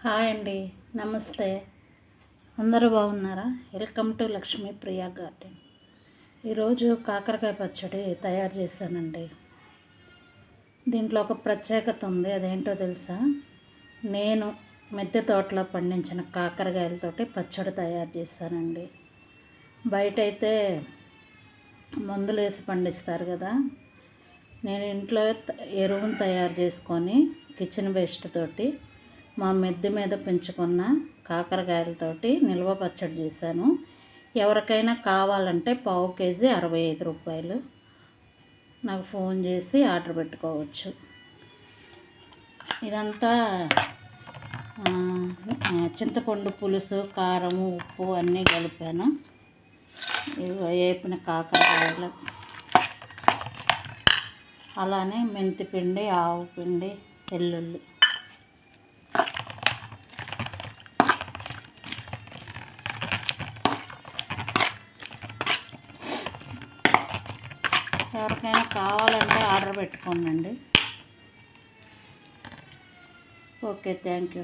Hi అండి, నమస్తే. అందరూ బాగున్నారా? Welcome to Lakshmi Priya garden. ఈరోజు కాకరకాయ పచ్చడి తయారు చేశానండి. దీంట్లో ఒక ప్రత్యేకత ఉంది, అదేంటో తెలుసా? నేను మిద్దె తోటలో పండించిన కాకరకాయలతోటి పచ్చడి తయారు చేశానండి. బయట అయితే మందులు వేసి పండిస్తారు కదా, నేను ఇంట్లో ఎరువును తయారు చేసుకొని కిచెన్ వేస్ట్ తోటి మా మిద్దె మీద పెంచుకున్న కాకరకాయలతోటి నిల్వ పచ్చడి చేశాను. ఎవరికైనా కావాలంటే పావు కేజీ 65 రూపాయలు. నాకు ఫోన్ చేసి ఆర్డర్ పెట్టుకోవచ్చు. ఇదంతా చింతపండు పులుసు, కారం, ఉప్పు అన్నీ కలిపాను. వేపిన కాకరకాయలు, అలానే మెంతిపిండి, ఆవు పిండి, వెల్లుల్లి. ఎవరికైనా కావాలంటే ఆర్డర్ పెట్టుకోండి. Okay, thank you.